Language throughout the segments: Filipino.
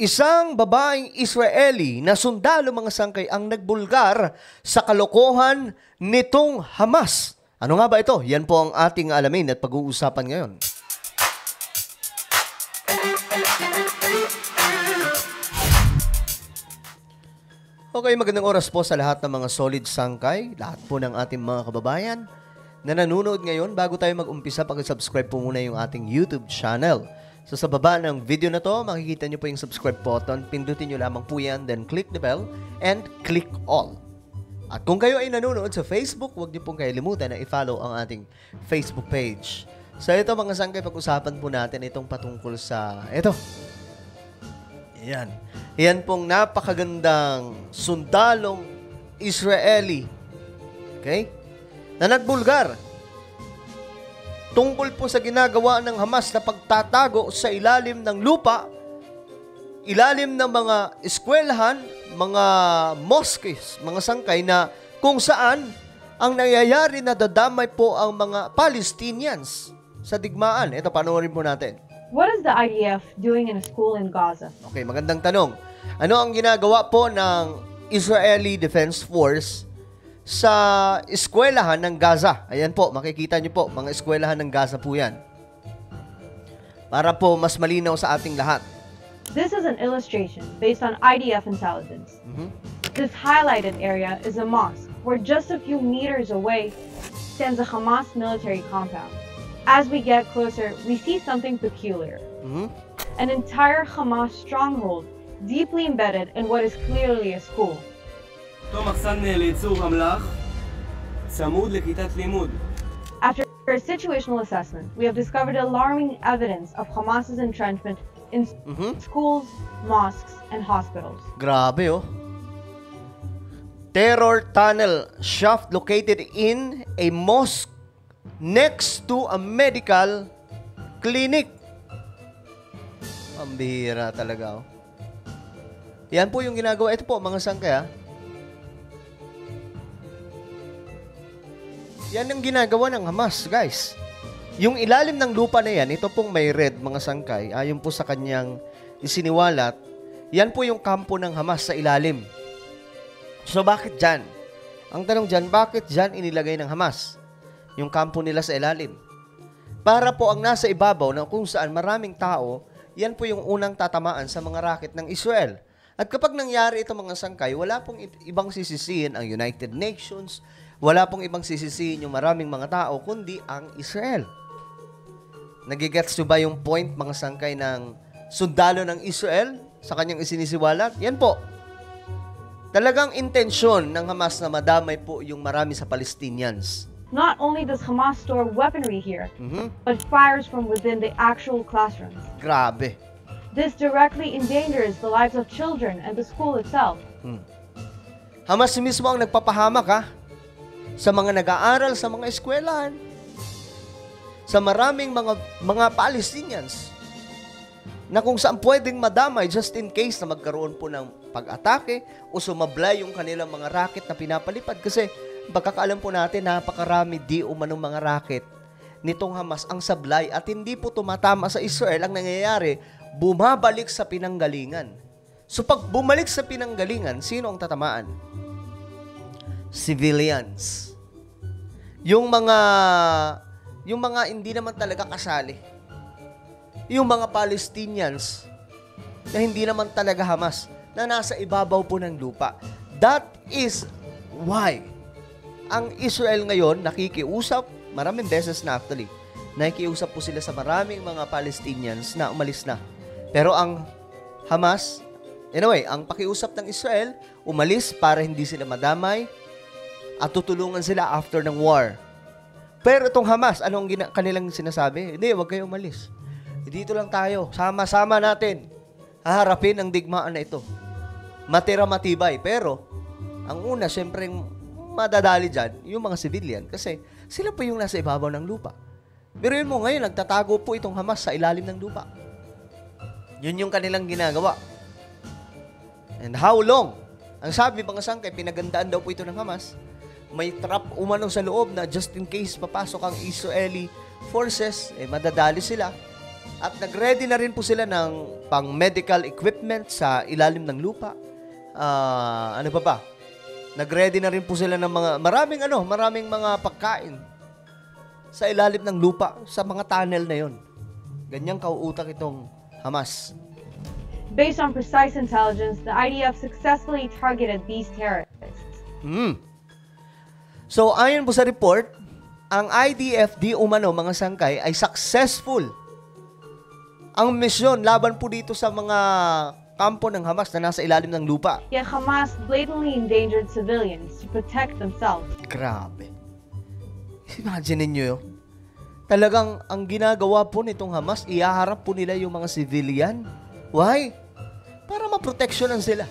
Isang babaeng Israeli na sundalo mga sangkay ang nagbulgar sa kalokohan nitong Hamas. Ano nga ba ito? Yan po ang ating alamin at pag-uusapan ngayon. Okay, magandang oras po sa lahat ng mga solid sangkay, lahat po ng ating mga kababayan na nanonood ngayon. Bago tayo mag-umpisa, pag-subscribe po muna yung ating YouTube channel. So sa baba ng video na to, makikita nyo po yung subscribe button. Pindutin nyo lamang po yan, then click the bell and click all. At kung kayo ay nanonood sa Facebook, huwag nyo pong kalimutan na i-follow ang ating Facebook page. So ito mga sangkay, pag-usapan po natin itong patungkol sa ito. Yan. Yan pong napakagandang sundalong Israeli. Okay? Na nagbulgar tungkol po sa ginagawa ng Hamas na pagtatago sa ilalim ng lupa, ilalim ng mga eskwelahan, mga mosques, mga sangkay na kung saan ang nangyayari na dadamay po ang mga Palestinians sa digmaan. Ito, panoorin po natin. What is the IDF doing in a school in Gaza? Okay, magandang tanong. Ano ang ginagawa po ng Israeli Defense Force sa eskwelahan ng Gaza? Ayan po, makikita nyo po, mga eskwelahan ng Gaza po yan. Para po mas malinaw sa ating lahat. This is an illustration based on IDF intelligence. This highlighted area is a mosque where just a few meters away stands a Hamas military compound. As we get closer, we see something peculiar. An entire Hamas stronghold deeply embedded in what is clearly a school. After a situational assessment, we have discovered alarming evidence of Hamas's entrenchment in schools, mosques, and hospitals. Grabe oh. Terror tunnel shaft located in a mosque next to a medical clinic. Ang bihira talaga oh. Yan po yung ginagawa. Ito po mga sangkay. Yan ang ginagawa ng Hamas, guys. Yung ilalim ng lupa na yan, ito pong may red, mga sangkay, ayon po sa kanyang isiniwalat, yan po yung kampo ng Hamas sa ilalim. So, bakit dyan? Ang tanong dyan, bakit dyan inilagay ng Hamas yung kampo nila sa ilalim? Para po ang nasa ibabaw na kung saan maraming tao, yan po yung unang tatamaan sa mga raket ng Israel. At kapag nangyari ito mga sangkay, wala pong ibang sisisihin ang United Nations, wala pong ibang sisisihin yung maraming mga tao, kundi ang Israel. Nagigets nyo ba yung point, mga sangkay, ng sundalo ng Israel sa kanyang isinisiwalat? Yan po. Talagang intensyon ng Hamas na madamay po yung marami sa Palestinians. Not only does Hamas store weaponry here, but fires from within the actual classrooms. Grabe. This directly endangers the lives of children and the school itself. Hamas mismo ang nagpapahamak sa mga nag-aaral sa mga eskwelahan, sa maraming mga Palestinians na kung saan pwedeng madamay just in case na magkaroon po ng pag-atake o sumablay yung kanilang mga raket na pinapalipad. Kasi pagkakaalam po natin, napakarami di umanong mga raket nitong Hamas ang sablay at hindi po tumatama sa Israel. Ang nangyayari, bumabalik sa pinanggalingan. So pag bumalik sa pinanggalingan, sino ang tatamaan? Civilians. Yung mga hindi naman talaga kasali. Yung mga Palestinians na hindi naman talaga Hamas, na nasa ibabaw po ng lupa. That is why ang Israel ngayon nakikiusap, maraming beses na actually, nakikiusap po sila sa maraming mga Palestinians na umalis na. Pero ang Hamas, anyway, ang pakiusap ng Israel, umalis para hindi sila madamay at tutulungan sila after ng war. Pero itong Hamas, ano ang kanilang sinasabi? Hindi, huwag kayo umalis. Dito lang tayo, sama-sama natin haharapin ang digmaan na ito. Matira matibay. Pero, ang una, syempre, madadali dyan, yung mga civilian. Kasi, sila po yung nasa ibabaw ng lupa. Pero yun mo ngayon, nagtatago po itong Hamas sa ilalim ng lupa. Yun yung kanilang ginagawa. And how long? Ang sabi mga sangkay, pinagandaan daw po ito ng Hamas. May trap umano sa loob na just in case papasok ang Israeli forces, madadali sila. At nag-ready na rin po sila ng pang-medical equipment sa ilalim ng lupa. Ano pa ba? Nag-ready na rin po sila ng maraming mga pagkain sa ilalim ng lupa, sa mga tunnel na yon. Ganyang kauutak itong Hamas. Based on precise intelligence, the IDF successfully targeted these terrorists. So, ayon po sa report, ang IDF di umano mga sangkay ay successful. Ang misyon laban po dito sa mga kampo ng Hamas na nasa ilalim ng lupa. Yet Hamas blatantly endangered civilians to protect themselves. Grabe. Imagine niyo yun. Talagang ang ginagawa po nitong Hamas, ihaharap po nila yung mga civilian. Why? Para maproteksyonan sila.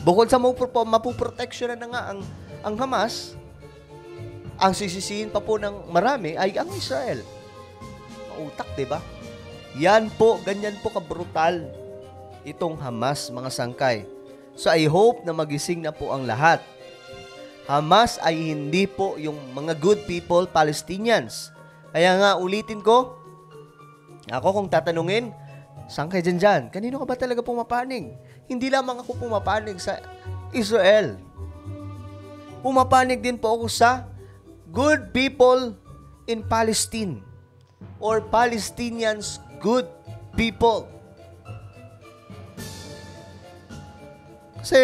Bukod sa mapuproteksyonan na nga ang Hamas, ang sisisihin pa po ng marami ay ang Israel. Mautak, diba? Yan po, ganyan po kabrutal itong Hamas, mga sangkay. So I hope na magising na po ang lahat. Hamas ay hindi po yung mga good people, Palestinians. Kaya nga, ulitin ko, ako kung tatanungin, sangkay dyan, kanino ka ba talaga pumapanig? Hindi lamang ako pumapanig sa Israel. Pumapanig din po ako sa good people in Palestine or Palestinians good people. Kasi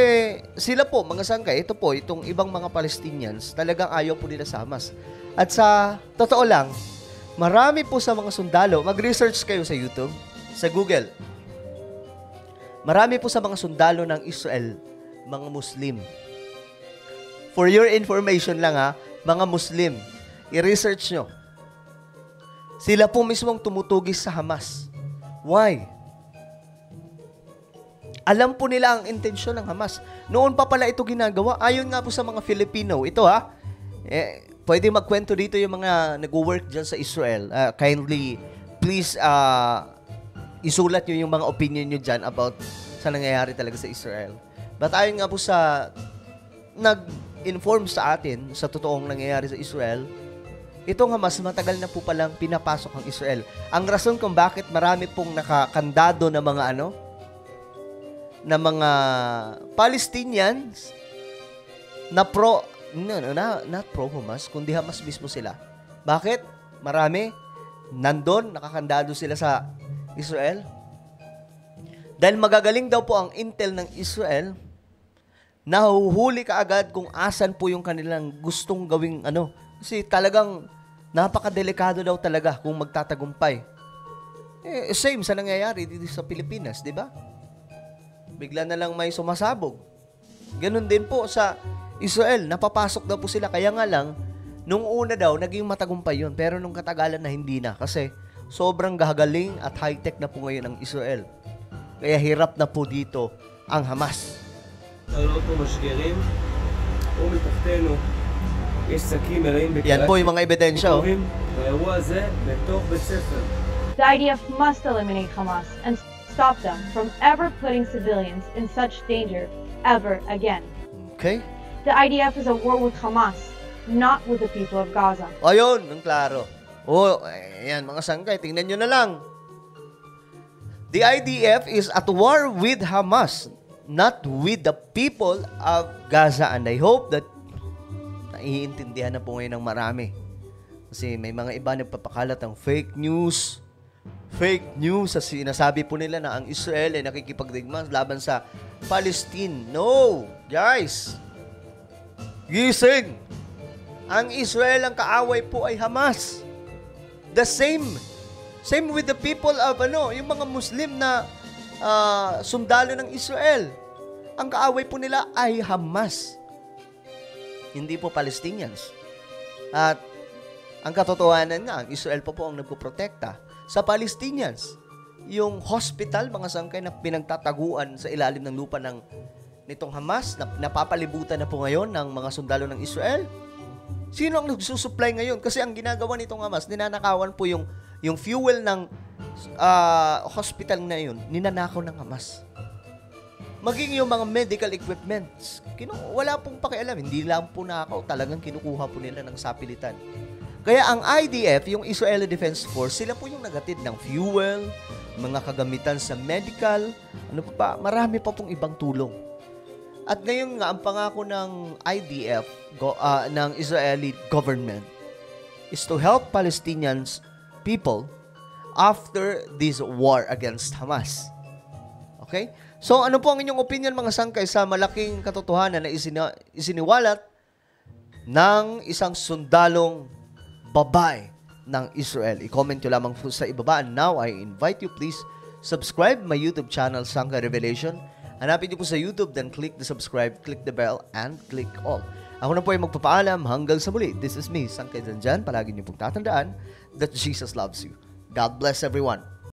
sila po, mga sangkay, ito po, itong ibang mga Palestinians, talagang ayaw po nila sa Hamas. At sa totoo lang, marami po sa mga sundalo, mag-research kayo sa YouTube, sa Google. Marami po sa mga sundalo ng Israel, mga Muslim. For your information lang ha, mga Muslim, i-research nyo. Sila po mismong tumutugis sa Hamas. Why? Alam po nila ang intensyon ng Hamas. Noon pa pala ito ginagawa. Ayon nga po sa mga Filipino. Ito pwede magkwento dito yung mga nag-work dyan sa Israel. Kindly, please, isulat nyo yung mga opinion nyo dyan about sa nangyayari talaga sa Israel. But ayon nga po sa nag-inform sa atin sa totoong nangyayari sa Israel, itong Hamas matagal na po palang pinapasok ang Israel. Ang rason kung bakit marami pong nakakandado na mga Palestinians na not pro Hamas, kundi Hamas mismo sila. Bakit? Marami nandun, nakakandado sila sa Israel. Dahil magagaling daw po ang intel ng Israel, nahuhuli ka agad kung asan po yung kanilang gustong gawing Kasi talagang napakadelikado daw talaga kung magtatagumpay. Same sa nangyayari dito sa Pilipinas, di ba? Bigla na lang may sumasabog. Ganun din po sa Israel. Napapasok daw po sila. Kaya nga lang, nung una daw, naging matagumpay yun. Pero nung katagalan na hindi na. Kasi sobrang gagaling at high-tech na po ngayon ang Israel. Kaya hirap na po dito ang Hamas. Yan po yung mga ebidensya. The IDF must eliminate Hamas and stop them from ever putting civilians in such danger ever again. Okay. The IDF is at war with Hamas, not with the people of Gaza. Ayun, ang klaro. Ayan, mga sangkay, tingnan nyo na lang. The IDF is at war with Hamas, not with the people of Gaza. And I hope that naiintindihan na po ngayon ng marami. Kasi may mga iba nagpapakalat ng fake news sa sinasabi po nila na ang Israel ay nakikipagdigma laban sa Palestine. No! Guys! Gising! Ang Israel, ang kaaway po ay Hamas. The same. Same with the people of yung mga Muslim na sundalo ng Israel. Ang kaaway po nila ay Hamas. Hindi po Palestinians. At ang katotohanan nga, ang Israel po ang nagpoprotekta sa Palestinians. Yung hospital, mga sangkay na pinagtataguan sa ilalim ng lupa nitong Hamas, na napapalibutan na po ngayon ng mga sundalo ng Israel. Sino ang nagsusupply ngayon? Kasi ang ginagawa nitong Hamas, ninanakawan po yung fuel ng hospital na yun, ninanakaw ng Hamas. Maging yung mga medical equipments, wala pong pakialam. Hindi lang po nakaw, talagang kinukuha po nila ng sapilitan. Kaya ang IDF, yung Israeli Defense Force, sila po yung nagatid ng fuel, mga kagamitan sa medical, ano pa ba, marami pa pong ibang tulong. At ngayon nga, ang pangako ng IDF, ng Israeli government, is to help Palestinians people after this war against Hamas. Okay? So, ano po ang inyong opinion, mga sangkay, sa malaking katotohanan na isiniwalat ng isang sundalong babae ng Israel? I-comment nyo lamang po sa ibaba. And now, I invite you, please, subscribe my YouTube channel, Sangkay Revelation. Hanapin nyo po sa YouTube, then click the subscribe, click the bell, and click all. Ako na po ay magpapaalam hanggang sa muli. This is me, Sangkay Zanjan. Palagi nyo pong tatandaan that Jesus loves you. God bless everyone.